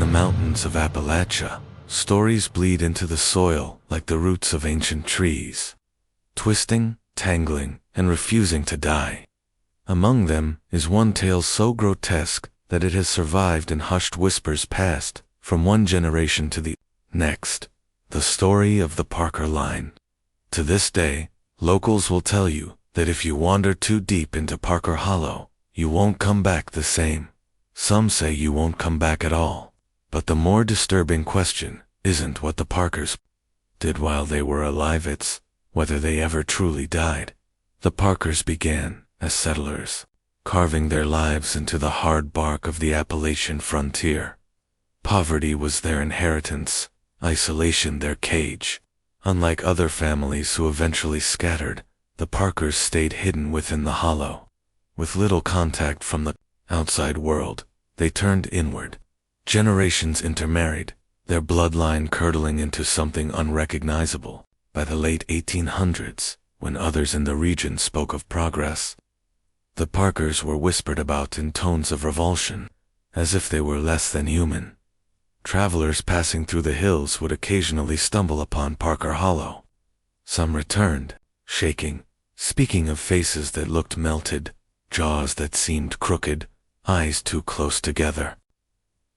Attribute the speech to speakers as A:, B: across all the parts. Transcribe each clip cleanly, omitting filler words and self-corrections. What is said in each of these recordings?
A: the mountains of Appalachia, stories bleed into the soil like the roots of ancient trees, twisting, tangling, and refusing to die. Among them is one tale so grotesque that it has survived in hushed whispers passed from one generation to the next, the story of the Parker Line. To this day, locals will tell you that if you wander too deep into Parker Hollow, you won't come back the same. Some say you won't come back at all. But the more disturbing question isn't what the Parkers did while they were alive, it's whether they ever truly died. The Parkers began as settlers, carving their lives into the hard bark of the Appalachian frontier. Poverty was their inheritance, isolation their cage. Unlike other families who eventually scattered, the Parkers stayed hidden within the hollow. With little contact from the outside world, they turned inward. Generations intermarried, their bloodline curdling into something unrecognizable. By the late 1800s, when others in the region spoke of progress, the Parkers were whispered about in tones of revulsion, as if they were less than human. Travelers passing through the hills would occasionally stumble upon Parker Hollow. Some returned, shaking, speaking of faces that looked melted, jaws that seemed crooked, eyes too close together.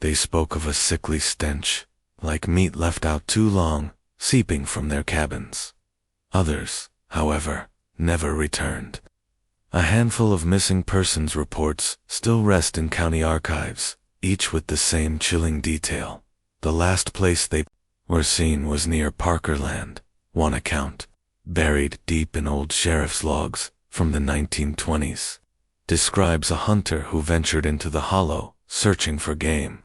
A: They spoke of a sickly stench, like meat left out too long, seeping from their cabins. Others, however, never returned. A handful of missing persons reports still rest in county archives, each with the same chilling detail. The last place they were seen was near Parkerland. One account, buried deep in old sheriff's logs from the 1920s, describes a hunter who ventured into the hollow, searching for game.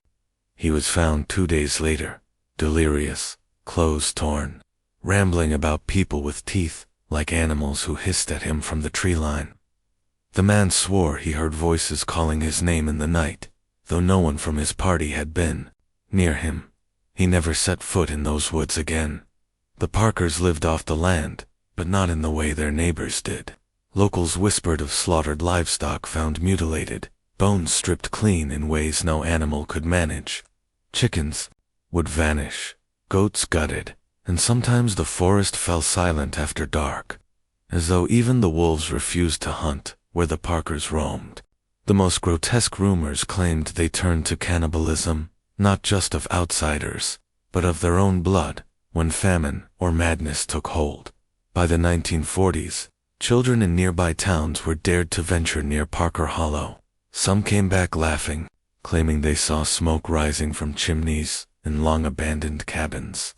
A: He was found 2 days later, delirious, clothes torn, rambling about people with teeth, like animals who hissed at him from the tree line. The man swore he heard voices calling his name in the night, though no one from his party had been near him. He never set foot in those woods again. The Parkers lived off the land, but not in the way their neighbors did. Locals whispered of slaughtered livestock found mutilated, bones stripped clean in ways no animal could manage. Chickens would vanish, goats gutted, and sometimes the forest fell silent after dark, as though even the wolves refused to hunt where the Parkers roamed. The most grotesque rumors claimed they turned to cannibalism, not just of outsiders, but of their own blood, when famine or madness took hold. By the 1940s, children in nearby towns were dared to venture near Parker Hollow. Some came back laughing, claiming they saw smoke rising from chimneys in long-abandoned cabins.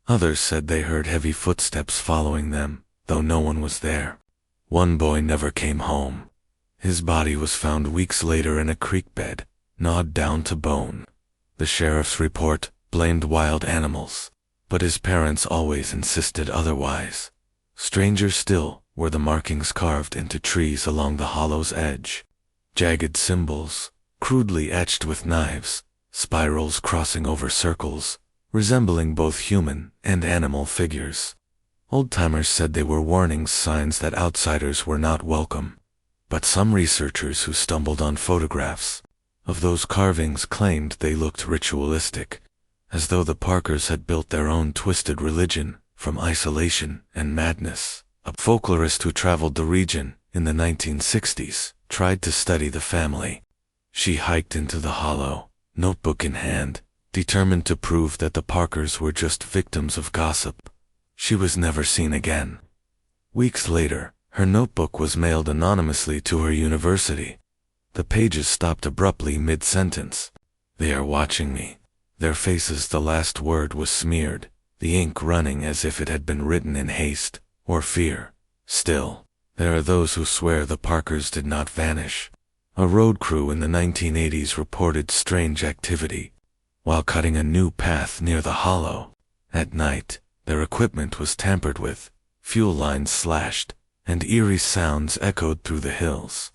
A: Others said they heard heavy footsteps following them, though no one was there. One boy never came home. His body was found weeks later in a creek bed, gnawed down to bone. The sheriff's report blamed wild animals, but his parents always insisted otherwise. Stranger still were the markings carved into trees along the hollow's edge. Jagged symbols, crudely etched with knives, spirals crossing over circles, resembling both human and animal figures. Old-timers said they were warning signs that outsiders were not welcome, but some researchers who stumbled on photographs of those carvings claimed they looked ritualistic, as though the Parkers had built their own twisted religion from isolation and madness. A folklorist who traveled the region in the 1960s tried to study the family. She hiked into the hollow, notebook in hand, determined to prove that the Parkers were just victims of gossip. She was never seen again. Weeks later, her notebook was mailed anonymously to her university. The pages stopped abruptly mid-sentence. "They are watching me." Their faces, the last word was smeared, the ink running as if it had been written in haste or fear. Still, there are those who swear the Parkers did not vanish. A road crew in the 1980s reported strange activity while cutting a new path near the hollow. At night, their equipment was tampered with, fuel lines slashed, and eerie sounds echoed through the hills.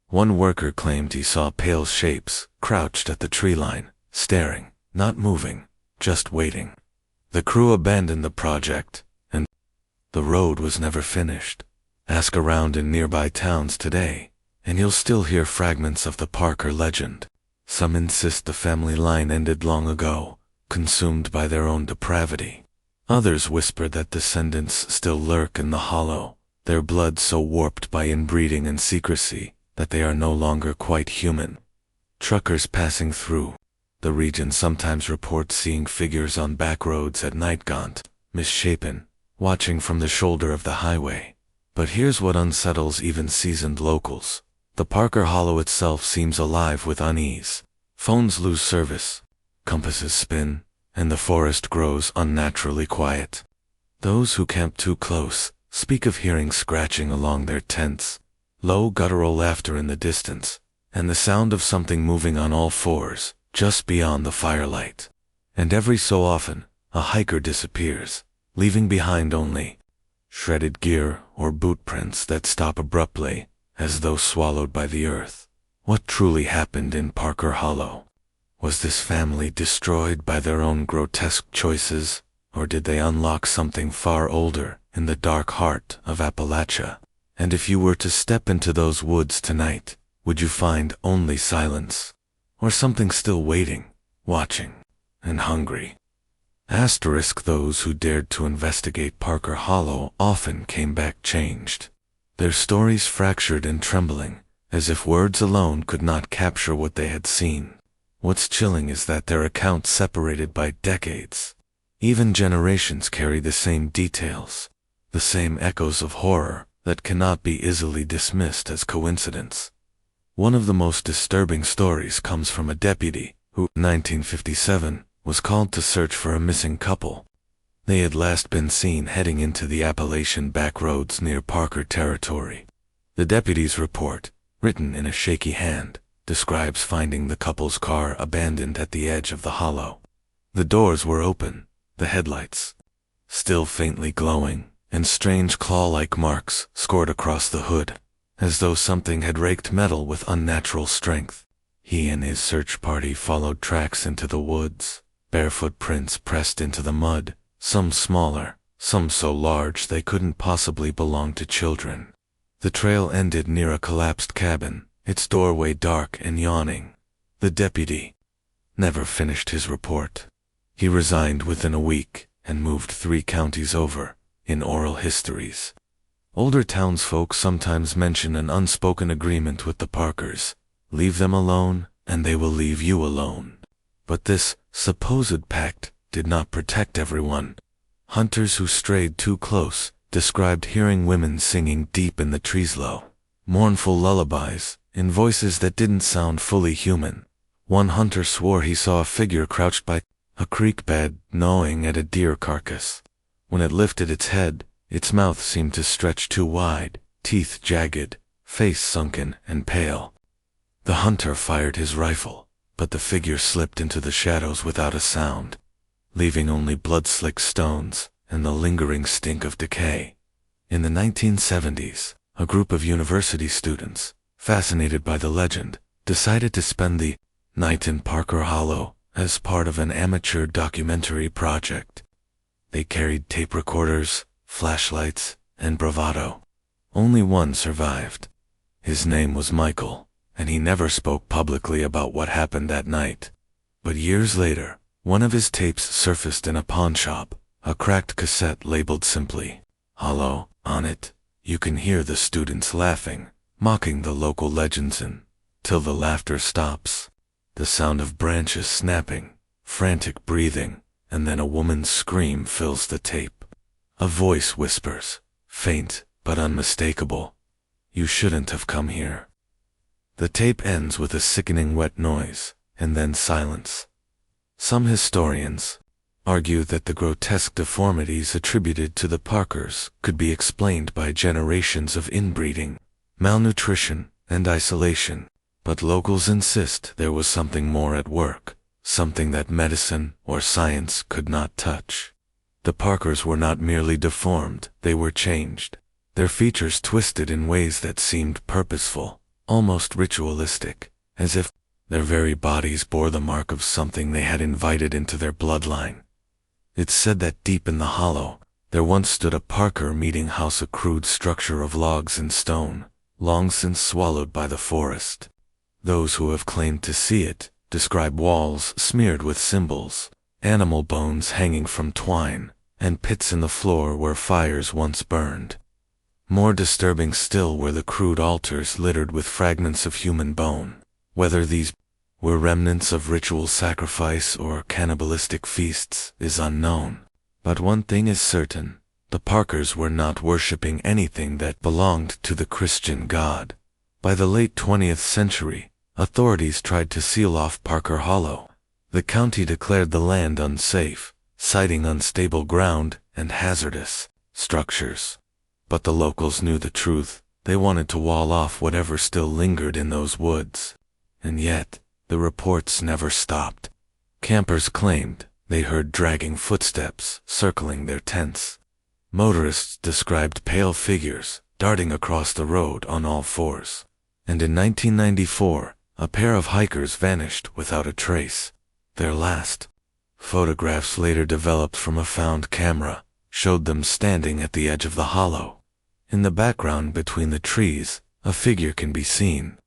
A: One worker claimed he saw pale shapes crouched at the tree line, staring, not moving, just waiting. The crew abandoned the project, and the road was never finished. Ask around in nearby towns today, and you'll still hear fragments of the Parker legend. Some insist the family line ended long ago, consumed by their own depravity. Others whisper that descendants still lurk in the hollow, their blood so warped by inbreeding and secrecy that they are no longer quite human. Truckers passing through the region sometimes report seeing figures on back roads at night, gaunt, misshapen, watching from the shoulder of the highway. But here's what unsettles even seasoned locals. The Parker Hollow itself seems alive with unease. Phones lose service, compasses spin, and the forest grows unnaturally quiet. Those who camp too close speak of hearing scratching along their tents, low guttural laughter in the distance, and the sound of something moving on all fours just beyond the firelight. And every so often, a hiker disappears, leaving behind only shredded gear or boot prints that stop abruptly, as though swallowed by the earth. What truly happened in Parker Hollow? Was this family destroyed by their own grotesque choices, or did they unlock something far older in the dark heart of Appalachia? And if you were to step into those woods tonight, would you find only silence, or something still waiting, watching, and hungry? Asterisk, those who dared to investigate Parker Hollow often came back changed. Their stories fractured and trembling, as if words alone could not capture what they had seen. What's chilling is that their accounts separated by decades. Even generations carry the same details, the same echoes of horror that cannot be easily dismissed as coincidence. One of the most disturbing stories comes from a deputy who, in 1957, was called to search for a missing couple. They had last been seen heading into the Appalachian backroads near Parker territory. The deputy's report, written in a shaky hand, describes finding the couple's car abandoned at the edge of the hollow. The doors were open, the headlights still faintly glowing, and strange claw-like marks scored across the hood, as though something had raked metal with unnatural strength. He and his search party followed tracks into the woods, barefoot prints pressed into the mud, some smaller, some so large they couldn't possibly belong to children. The trail ended near a collapsed cabin, its doorway dark and yawning. The deputy never finished his report. He resigned within a week and moved 3 counties over, in oral histories. Older townsfolk sometimes mention an unspoken agreement with the Parkers: leave them alone, and they will leave you alone. But this supposed pact did not protect everyone. Hunters who strayed too close described hearing women singing deep in the trees low, mournful lullabies, in voices that didn't sound fully human. One hunter swore he saw a figure crouched by a creek bed, gnawing at a deer carcass. When it lifted its head, its mouth seemed to stretch too wide, teeth jagged, face sunken and pale. The hunter fired his rifle, but the figure slipped into the shadows without a sound, leaving only blood-slick stones and the lingering stink of decay. In the 1970s, a group of university students, fascinated by the legend, decided to spend the night in Parker Hollow as part of an amateur documentary project. They carried tape recorders, flashlights, and bravado. Only one survived. His name was Michael, and he never spoke publicly about what happened that night. But years later, one of his tapes surfaced in a pawn shop, a cracked cassette labeled simply "Hollow." On it, you can hear the students laughing, mocking the local legends till the laughter stops. The sound of branches snapping, frantic breathing, and then a woman's scream fills the tape. A voice whispers, faint but unmistakable, "You shouldn't have come here." The tape ends with a sickening wet noise, and then silence. Some historians argue that the grotesque deformities attributed to the Parkers could be explained by generations of inbreeding, malnutrition, and isolation. But locals insist there was something more at work, something that medicine or science could not touch. The Parkers were not merely deformed, they were changed. Their features twisted in ways that seemed purposeful, almost ritualistic, as if their very bodies bore the mark of something they had invited into their bloodline. It's said that deep in the hollow, there once stood a Parker meeting house, a crude structure of logs and stone, long since swallowed by the forest. Those who have claimed to see it describe walls smeared with symbols, animal bones hanging from twine, and pits in the floor where fires once burned. More disturbing still were the crude altars littered with fragments of human bone. Whether these were remnants of ritual sacrifice or cannibalistic feasts is unknown. But one thing is certain, the Parkers were not worshipping anything that belonged to the Christian God. By the late 20th century, authorities tried to seal off Parker Hollow. The county declared the land unsafe, citing unstable ground and hazardous structures. But the locals knew the truth. They wanted to wall off whatever still lingered in those woods. And yet, the reports never stopped. Campers claimed they heard dragging footsteps circling their tents. Motorists described pale figures darting across the road on all fours. And in 1994, a pair of hikers vanished without a trace. Their last photographs, later developed from a found camera, showed them standing at the edge of the hollow. In the background between the trees, a figure can be seen.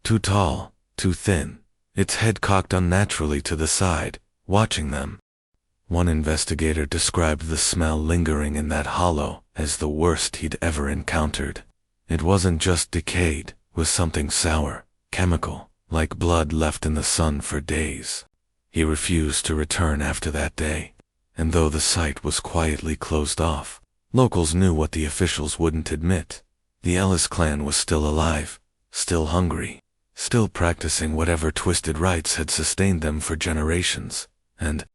A: Too tall, too thin, its head cocked unnaturally to the side, watching them. One investigator described the smell lingering in that hollow as the worst he'd ever encountered. It wasn't just decayed, it was something sour, chemical, like blood left in the sun for days. He refused to return after that day, and though the site was quietly closed off, locals knew what the officials wouldn't admit. The Ellis clan was still alive, still hungry, still practicing whatever twisted rites had sustained them for generations. And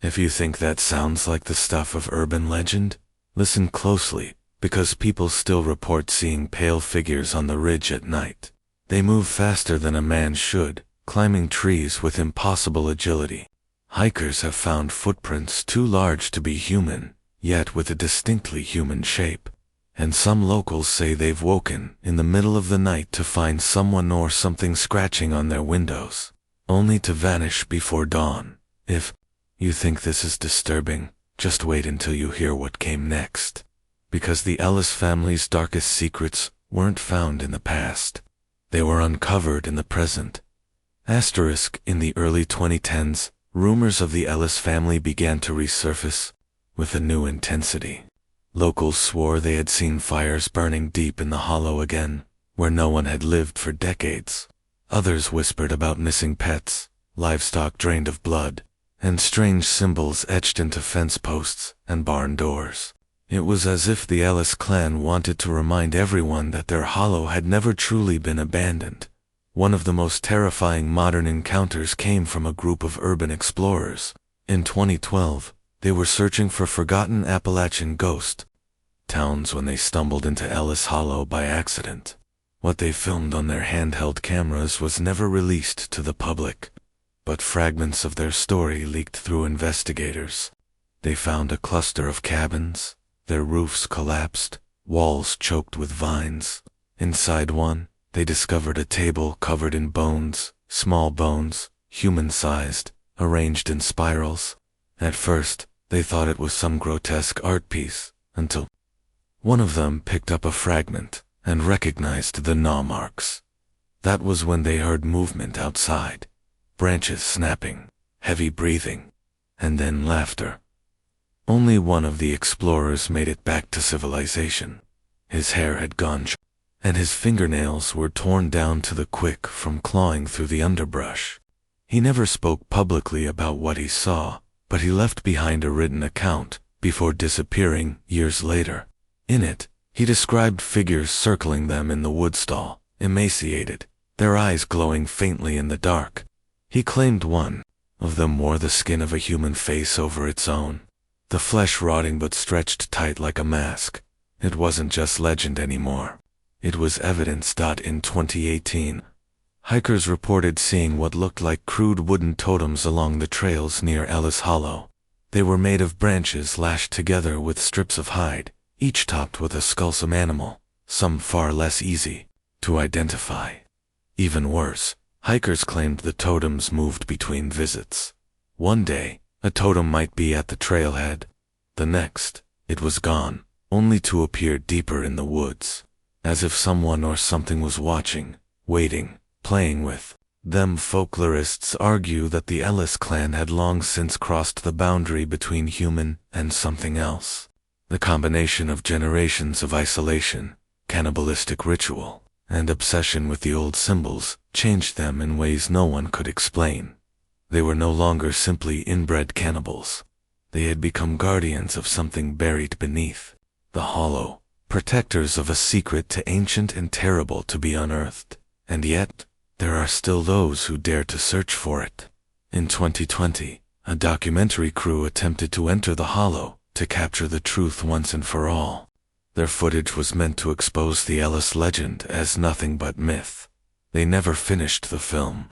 A: if you think that sounds like the stuff of urban legend, listen closely, because people still report seeing pale figures on the ridge at night. They move faster than a man should, climbing trees with impossible agility. Hikers have found footprints too large to be human, yet with a distinctly human shape. And some locals say they've woken in the middle of the night to find someone or something scratching on their windows, only to vanish before dawn. If you think this is disturbing, just wait until you hear what came next. Because the Ellis family's darkest secrets weren't found in the past. They were uncovered in the present. In the early 2010s, rumors of the Ellis family began to resurface with a new intensity. Locals swore they had seen fires burning deep in the hollow again, where no one had lived for decades. Others whispered about missing pets, livestock drained of blood, and strange symbols etched into fence posts and barn doors. It was as if the Ellis clan wanted to remind everyone that their hollow had never truly been abandoned. One of the most terrifying modern encounters came from a group of urban explorers. In 2012, they were searching for forgotten Appalachian ghost towns when they stumbled into Ellis Hollow by accident. What they filmed on their handheld cameras was never released to the public, but fragments of their story leaked through investigators. They found a cluster of cabins, their roofs collapsed, walls choked with vines. Inside one, they discovered a table covered in bones, small bones, human-sized, arranged in spirals. At first, they thought it was some grotesque art piece, until one of them picked up a fragment and recognized the gnaw marks. That was when they heard movement outside, branches snapping, heavy breathing, and then laughter. Only one of the explorers made it back to civilization. His hair had gone and his fingernails were torn down to the quick from clawing through the underbrush. He never spoke publicly about what he saw, but he left behind a written account before disappearing years later. In it, he described figures circling them in the woodstall, emaciated, their eyes glowing faintly in the dark. He claimed one of them wore the skin of a human face over its own, the flesh rotting but stretched tight like a mask. It wasn't just legend anymore. It was evidence. In 2018, hikers reported seeing what looked like crude wooden totems along the trails near Ellis Hollow. They were made of branches lashed together with strips of hide, each topped with a skullsome animal, some far less easy to identify. Even worse, hikers claimed the totems moved between visits. One day, a totem might be at the trailhead. The next, it was gone, only to appear deeper in the woods, as if someone or something was watching, waiting, playing with Them folklorists argue that the Ellis clan had long since crossed the boundary between human and something else. The combination of generations of isolation, cannibalistic ritual, and obsession with the old symbols changed them in ways no one could explain. They were no longer simply inbred cannibals. They had become guardians of something buried beneath the hollow, protectors of a secret too ancient and terrible to be unearthed. And yet, there are still those who dare to search for it. In 2020, a documentary crew attempted to enter the hollow to capture the truth once and for all. Their footage was meant to expose the Ellis legend as nothing but myth. They never finished the film.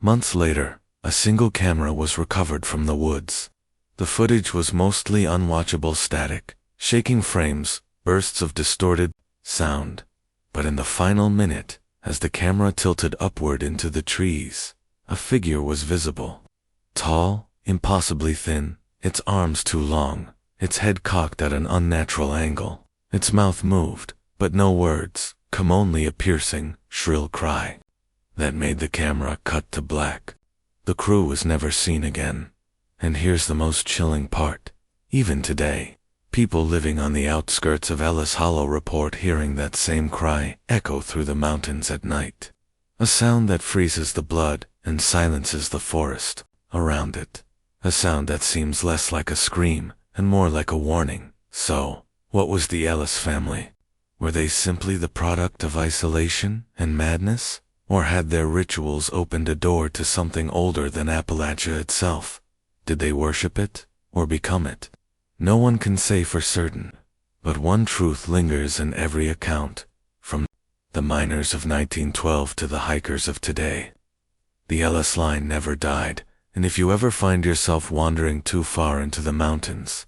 A: Months later, a single camera was recovered from the woods. The footage was mostly unwatchable static, shaking frames, bursts of distorted sound. But in the final minute, as the camera tilted upward into the trees, a figure was visible. Tall, impossibly thin, its arms too long, its head cocked at an unnatural angle. Its mouth moved, but no words, come only a piercing, shrill cry. That made the camera cut to black. The crew was never seen again. And here's the most chilling part. Even today, people living on the outskirts of Ellis Hollow report hearing that same cry echo through the mountains at night. A sound that freezes the blood and silences the forest around it. A sound that seems less like a scream and more like a warning. So, what was the Ellis family? Were they simply the product of isolation and madness? Or had their rituals opened a door to something older than Appalachia itself? Did they worship it or become it? No one can say for certain, but one truth lingers in every account, from the miners of 1912 to the hikers of today. The Ellis Line never died, and if you ever find yourself wandering too far into the mountains,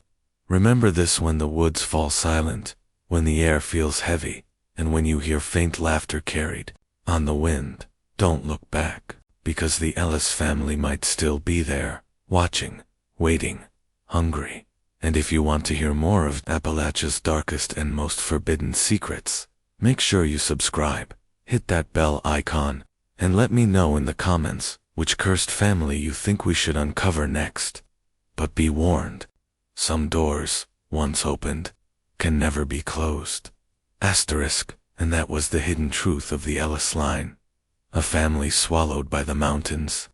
A: remember this: when the woods fall silent, when the air feels heavy, and when you hear faint laughter carried on the wind, don't look back, because the Ellis family might still be there, watching, waiting, hungry. And if you want to hear more of Appalachia's darkest and most forbidden secrets, make sure you subscribe, hit that bell icon, and let me know in the comments which cursed family you think we should uncover next. But be warned, some doors, once opened, can never be closed. Asterisk, and that was the hidden truth of the Ellis Line. A family swallowed by the mountains,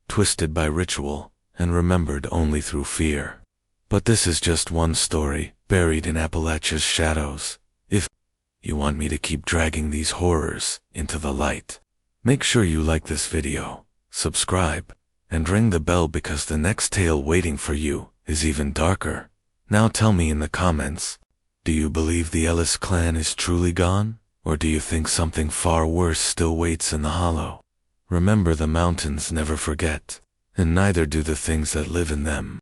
A: twisted by ritual, and remembered only through fear. But this is just one story, buried in Appalachia's shadows. If you want me to keep dragging these horrors into the light, make sure you like this video, subscribe, and ring the bell, because the next tale waiting for you is even darker. Now tell me in the comments, do you believe the Ellis clan is truly gone? Or do you think something far worse still waits in the hollow? Remember, the mountains never forget, and neither do the things that live in them.